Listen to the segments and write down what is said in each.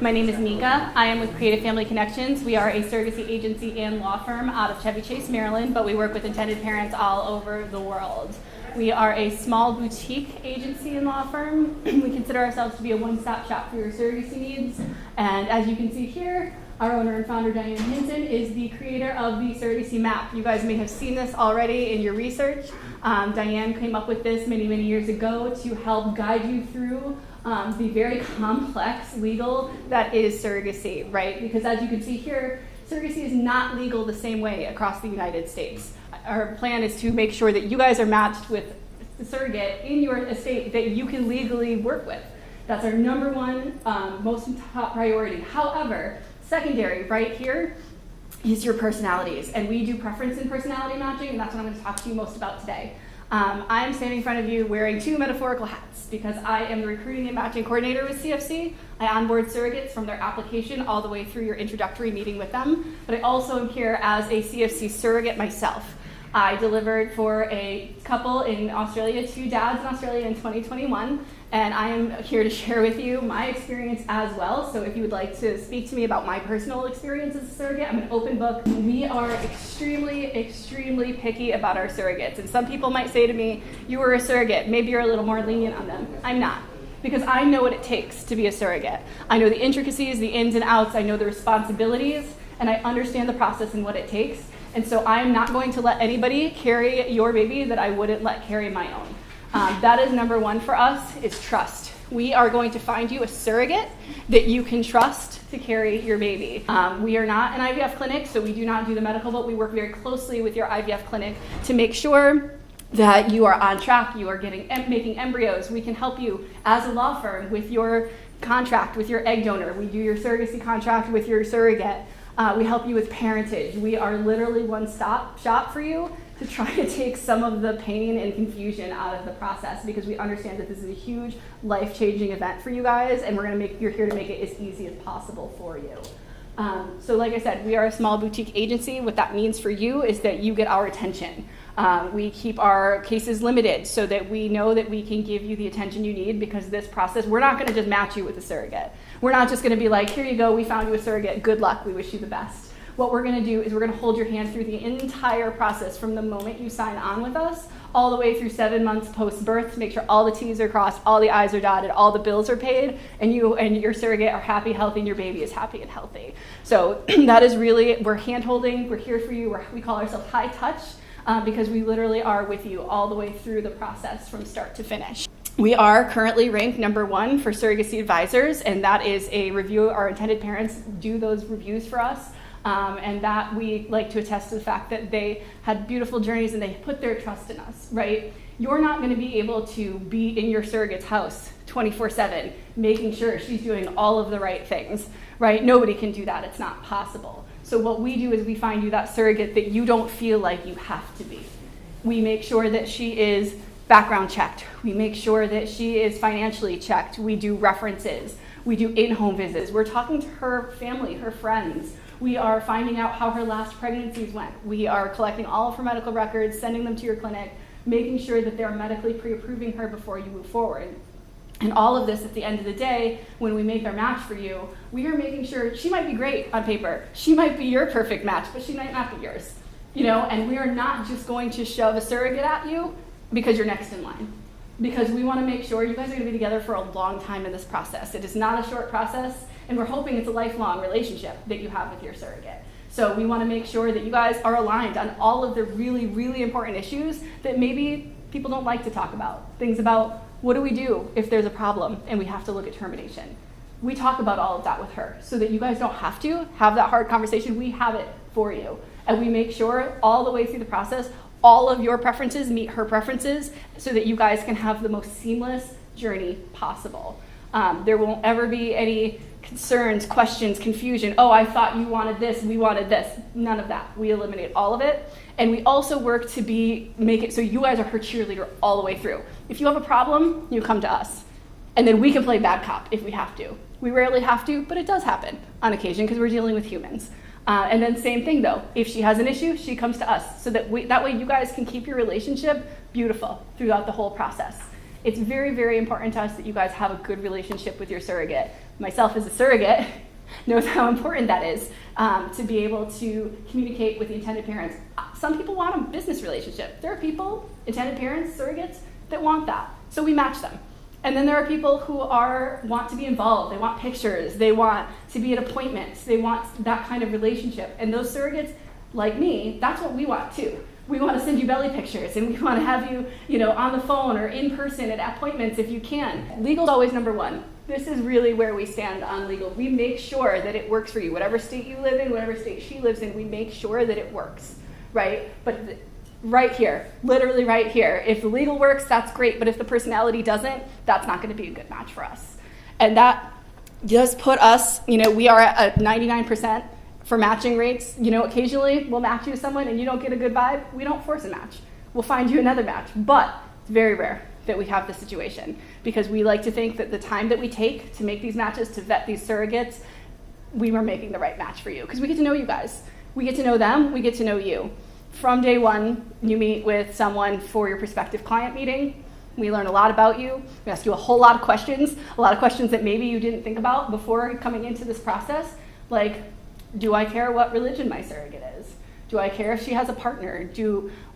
My name is Nica. I am with Creative Family Connections. We are a surrogacy agency and law firm out of Chevy Chase, Maryland, but we work with intended parents all over the world. We are a small boutique agency and law firm. We consider ourselves to be a one-stop shop for your surrogacy needs. And as you can see here, our owner and founder, Diane Hinton, is the creator of the surrogacy map. You guys may have seen this already in your research. Diane came up with this many, many years ago to help guide you through the very complex legal that is surrogacy, right? Because as you can see here, surrogacy is not legal the same way across the United States. Our plan is to make sure that you guys are matched with the surrogate in your estate that you can legally work with. That's our number one, most top priority. However, secondary right here is your personalities. And we do preference and personality matching, and that's what I'm going to talk to you most about today. I'm standing in front of you wearing two metaphorical hats because I am the recruiting and matching coordinator with CFC. I onboard surrogates from their application all the way through your introductory meeting with them. But I also am here as a CFC surrogate myself. I delivered for a couple in Australia, two dads in Australia in 2021, and I am here to share with you my experience as well. So if you would like to speak to me about my personal experience as a surrogate, I'm an open book. We are extremely, extremely picky about our surrogates. And some people might say to me, you were a surrogate, maybe you're a little more lenient on them. I'm not, because I know what it takes to be a surrogate. I know the intricacies, the ins and outs, I know the responsibilities, and I understand the process and what it takes. And so I'm not going to let anybody carry your baby that I wouldn't let carry my own. That is number one for us, is trust. We are going to find you a surrogate that you can trust to carry your baby. We are not an IVF clinic, so we do not do the medical, but we work very closely with your IVF clinic to make sure that you are on track, you are making embryos. We can help you as a law firm with your contract with your egg donor. We do your surrogacy contract with your surrogate. We help you with parentage. We are literally one-stop shop for you to try to take some of the pain and confusion out of the process, because we understand that this is a huge life-changing event for you guys, and you're here to make it as easy as possible for you. So like I said, we are a small boutique agency. What that means for you is that you get our attention. We keep our cases limited so that we know that we can give you the attention you need, because this process, we're not going to just match you with a surrogate. We're not just going to be like, here you go, we found you a surrogate, good luck, we wish you the best. What we're going to do is we're going to hold your hand through the entire process from the moment you sign on with us all the way through 7 months post-birth to make sure all the T's are crossed, all the I's are dotted, all the bills are paid, and you and your surrogate are happy, healthy, and your baby is happy and healthy. So that is really, we're hand-holding, we're here for you, we call ourselves high touch, because we literally are with you all the way through the process from start to finish. We are currently ranked number one for surrogacy advisors, and that is a review. Our intended parents do those reviews for us, and that we like to attest to the fact that they had beautiful journeys and they put their trust in us, right? You're not going to be able to be in your surrogate's house 24/7, making sure she's doing all of the right things, right? Nobody can do that. It's not possible. So what we do is we find you that surrogate that you don't feel like you have to be. We make sure that she is background checked. We make sure that she is financially checked. We do references. We do in-home visits. We're talking to her family, her friends. We are finding out how her last pregnancies went. We are collecting all of her medical records, sending them to your clinic, making sure that they're medically pre-approving her before you move forward. And all of this, at the end of the day, when we make our match for you, we are making sure she might be great on paper. She might be your perfect match, but she might not be yours. And we are not just going to shove a surrogate at you because you're next in line. Because we want to make sure you guys are going to be together for a long time in this process. It is not a short process, and we're hoping it's a lifelong relationship that you have with your surrogate. So we want to make sure that you guys are aligned on all of the really, really important issues that maybe people don't like to talk about. Things about, what do we do if there's a problem and we have to look at termination? We talk about all of that with her so that you guys don't have to have that hard conversation. We have it for you. And we make sure all the way through the process, all of your preferences meet her preferences so that you guys can have the most seamless journey possible. There won't ever be any concerns, questions, confusion. Oh, I thought you wanted this, we wanted this. None of that. We eliminate all of it. And we also work to make it so you guys are her cheerleader all the way through. If you have a problem, you come to us. And then we can play bad cop if we have to. We rarely have to, but it does happen on occasion because we're dealing with humans. And then same thing though, if she has an issue, she comes to us so that that way you guys can keep your relationship beautiful throughout the whole process. It's very, very important to us that you guys have a good relationship with your surrogate. myself as a surrogate, knows how important that is to be able to communicate with the intended parents. Some people want a business relationship. There are people, intended parents, surrogates, that want that. So we match them. And then there are people who want to be involved. They want pictures. They want to be at appointments. They want that kind of relationship. And those surrogates, like me, that's what we want too. We want to send you belly pictures, and we want to have you, on the phone or in person at appointments if you can. Legal's always number one. This is really where we stand on legal. We make sure that it works for you. Whatever state you live in, whatever state she lives in, we make sure that it works, right? But right here, literally right here, if the legal works, that's great, but if the personality doesn't, that's not going to be a good match for us. And that just put us, we are at a 99% for matching rates. Occasionally we'll match you to someone and you don't get a good vibe. We don't force a match. We'll find you another match. But it's very rare that we have this situation, because we like to think that the time that we take to make these matches, to vet these surrogates, we were making the right match for you. Because we get to know you guys. We get to know them. We get to know you. From day one, you meet with someone for your prospective client meeting. We learn a lot about you. We ask you a whole lot of questions that maybe you didn't think about before coming into this process, like, do I care what religion my surrogate is? Do I care if she has a partner?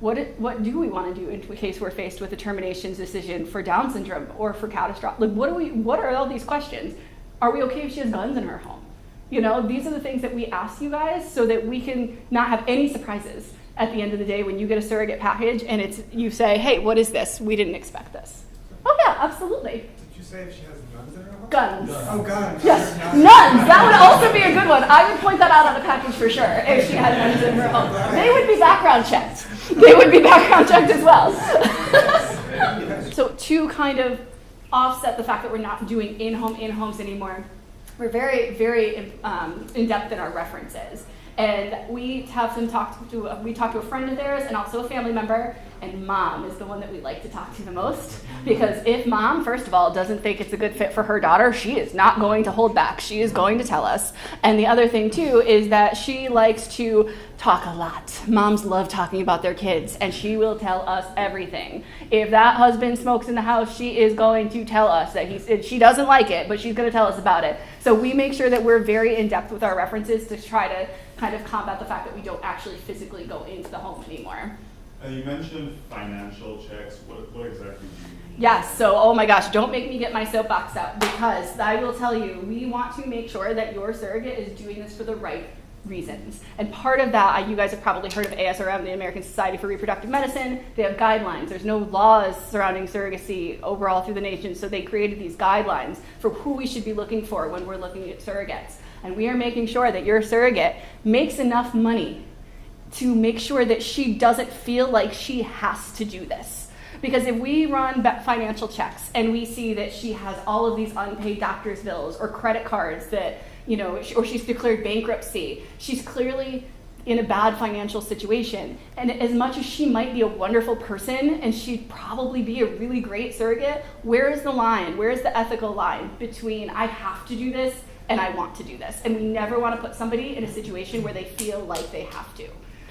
What do we want to do in case we're faced with a terminations decision for Down syndrome or for catastrophic? What are all these questions? Are we okay if she has guns in her home? These are the things that we ask you guys so that we can not have any surprises at the end of the day when you get a surrogate package and you say, hey, what is this? We didn't expect this. Oh yeah, absolutely. Did you say if she has guns in her home? Guns. Oh, guns. Yes, nuns. That would also be a good one. I would point that out on the package for sure if she had nuns in her home. They would be background checked. They would be background checked as well. So to kind of offset the fact that we're not doing in-homes anymore, we're very, very in-depth in our references. And we have them talk to a friend of theirs and also a family member, and mom is the one that we like to talk to the most, because if mom, first of all, doesn't think it's a good fit for her daughter, she is not going to hold back. She is going to tell us. And the other thing too is that she likes to talk a lot. Moms love talking about their kids, and she will tell us everything. If that husband smokes in the house, she is going to tell us that she doesn't like it, but she's going to tell us about it. So we make sure that we're very in-depth with our references to try to kind of combat the fact that we don't actually physically go into the home anymore. You mentioned financial checks. What exactly do you mean? Yes, so oh my gosh, don't make me get my soapbox out, because I will tell you, we want to make sure that your surrogate is doing this for the right reasons. And part of that, you guys have probably heard of ASRM, the American Society for Reproductive Medicine. They have guidelines. There's no laws surrounding surrogacy overall through the nation, so they created these guidelines for who we should be looking for when we're looking at surrogates. And we are making sure that your surrogate makes enough money to make sure that she doesn't feel like she has to do this. Because if we run financial checks and we see that she has all of these unpaid doctor's bills or credit cards that, or she's declared bankruptcy, she's clearly in a bad financial situation. And as much as she might be a wonderful person and she'd probably be a really great surrogate, where is the line? Where is the ethical line between I have to do this and I want to do this? And we never want to put somebody in a situation where they feel like they have to.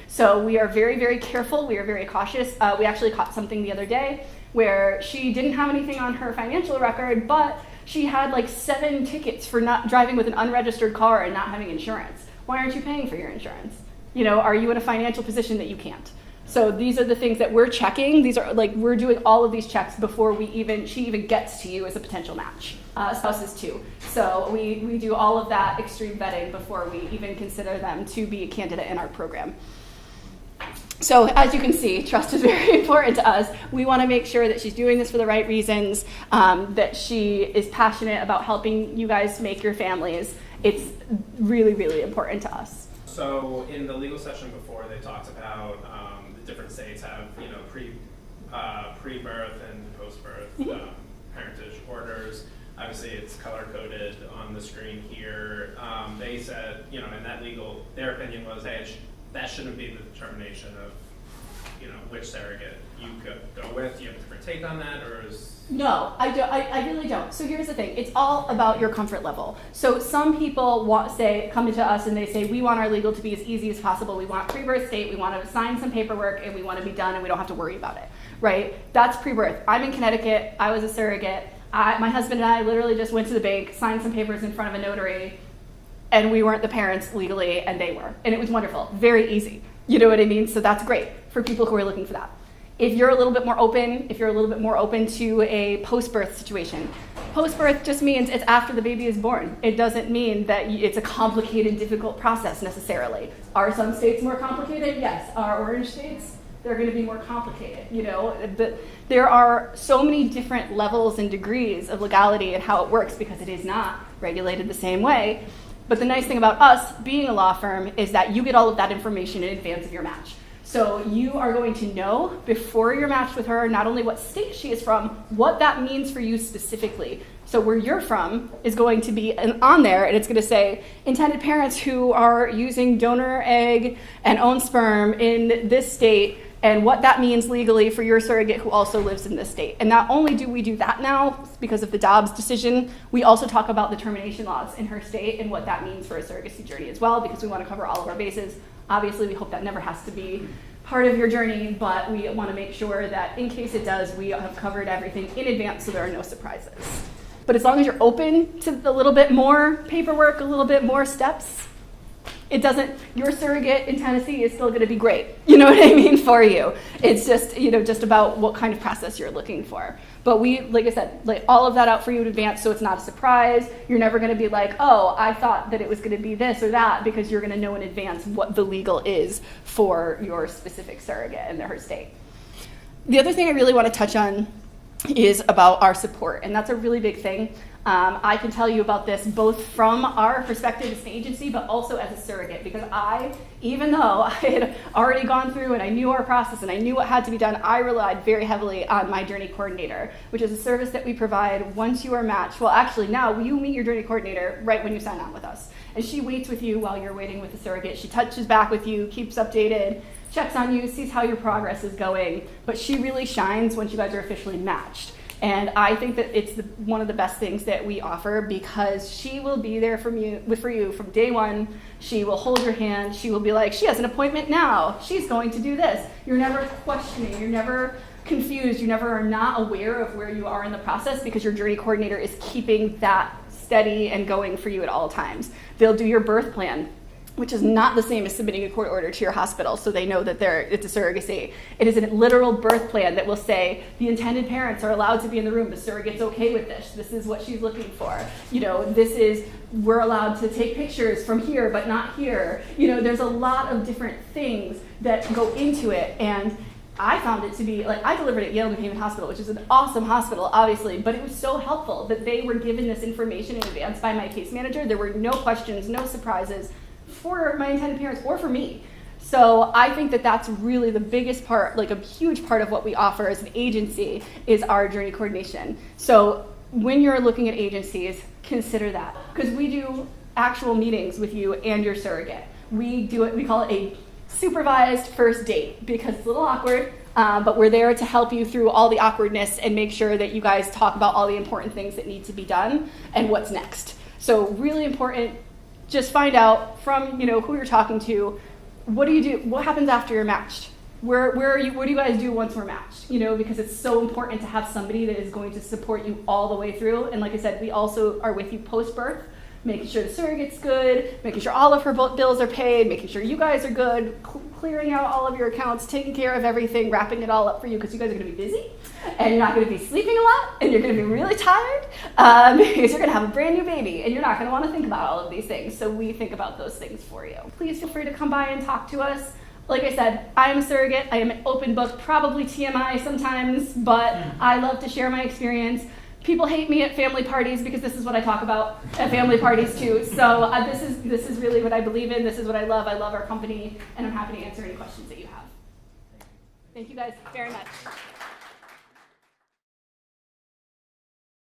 So we are very, very careful. We are very cautious. We actually caught something the other day where she didn't have anything on her financial record, but she had like 7 tickets for not driving with an unregistered car and not having insurance. Why aren't you paying for your insurance? Are you in a financial position that you can't? So these are the things that we're checking. These are we're doing all of these checks before she even gets to you as a potential match. Spouses too. So we do all of that extreme vetting before we even consider them to be a candidate in our program. So as you can see, trust is very important to us. We want to make sure that she's doing this for the right reasons, that she is passionate about helping you guys make your families. It's really, really important to us. So in the legal session before, they talked about the different states have, pre-birth and post-birth parentage orders. Obviously, it's color-coded on the screen here. They said, their opinion was, hey, that shouldn't be the determination of, which surrogate you could go with. Do you have a different take on that, or is? No, I really don't. So here's the thing. It's all about your comfort level. So some people come to us and they say, we want our legal to be as easy as possible. We want pre-birth state. We want to sign some paperwork and we want to be done and we don't have to worry about it, right? That's pre-birth. I'm in Connecticut. I was a surrogate. My husband and I literally just went to the bank, signed some papers in front of a notary, and we weren't the parents legally, and they were. And it was wonderful, very easy. You know what I mean? So that's great for people who are looking for that. If you're a little bit more open, to a post-birth situation, post-birth just means it's after the baby is born. It doesn't mean that it's a complicated, difficult process necessarily. Are some states more complicated? Yes. Are orange states? They're going to be more complicated. You know, there are so many different levels and degrees of legality and how it works because it is not regulated the same way. But the nice thing about us being a law firm is that you get all of that information in advance of your match. So you are going to know before you're matched with her not only what state she is from, what that means for you specifically. So where you're from is going to be on there, and it's going to say intended parents who are using donor egg and own sperm in this state, and what that means legally for your surrogate who also lives in this state. And not only do we do that now because of the Dobbs decision, we also talk about the termination laws in her state and what that means for a surrogacy journey as well, because we want to cover all of our bases. Obviously, we hope that never has to be part of your journey, but we want to make sure that in case it does, we have covered everything in advance so there are no surprises. But as long as you're open to a little bit more paperwork, a little bit more steps, your surrogate in Tennessee is still going to be great. You know what I mean, for you. It's just, just about what kind of process you're looking for. But we, like I said, lay all of that out for you in advance so it's not a surprise. You're never going to be like, oh, I thought that it was going to be this or that, because you're going to know in advance what the legal is for your specific surrogate and her state. The other thing I really want to touch on is about our support, and that's a really big thing. I can tell you about this both from our perspective as an agency, but also as a surrogate, because even though I had already gone through and I knew our process and I knew what had to be done, I relied very heavily on my journey coordinator, which is a service that we provide once you are matched. Well, actually, now you meet your journey coordinator right when you sign on with us. And she waits with you while you're waiting with the surrogate. She touches back with you, keeps updated, checks on you, sees how your progress is going, but she really shines once you guys are officially matched. And I think that it's one of the best things that we offer, because she will be there for you from day one. She will hold your hand. She will be like, she has an appointment now. She's going to do this. You're never questioning. You're never confused. You never are not aware of where you are in the process, because your journey coordinator is keeping that steady and going for you at all times. They'll do your birth plan, which is not the same as submitting a court order to your hospital so they know that it's a surrogacy. It is a literal birth plan that will say the intended parents are allowed to be in the room. The surrogate's okay with this. This is what she's looking for. We're allowed to take pictures from here but not here. There's a lot of different things that go into it, and I found it to be, I delivered at Yale New Haven Hospital, which is an awesome hospital, obviously, but it was so helpful that they were given this information in advance by my case manager. There were no questions, no surprises for my intended parents or for me. So I think that that's really the biggest part, a huge part of what we offer as an agency is our journey coordination. So when you're looking at agencies, consider that, because we do actual meetings with you and your surrogate. We call it a supervised first date, because it's a little awkward, but we're there to help you through all the awkwardness and make sure that you guys talk about all the important things that need to be done and what's next. So really important. Just find out from who you're talking to. What do you do? What happens after you're matched? Where are you? What do you guys do once we're matched? Because it's so important to have somebody that is going to support you all the way through. And like I said, we also are with you post-birth, making sure the surrogate's good, making sure all of her bills are paid, making sure you guys are good, clearing out all of your accounts, taking care of everything, wrapping it all up for you, because you guys are going to be busy, and you're not going to be sleeping a lot, and you're going to be really tired, because you're going to have a brand new baby, and you're not going to want to think about all of these things. So we think about those things for you. Please feel free to come by and talk to us. Like I said, I am a surrogate. I am an open book, probably TMI sometimes, but I love to share my experience. People hate me at family parties because this is what I talk about at family parties too. So this is really what I believe in. This is what I love. I love our company, and I'm happy to answer any questions that you have. Thank you guys very much.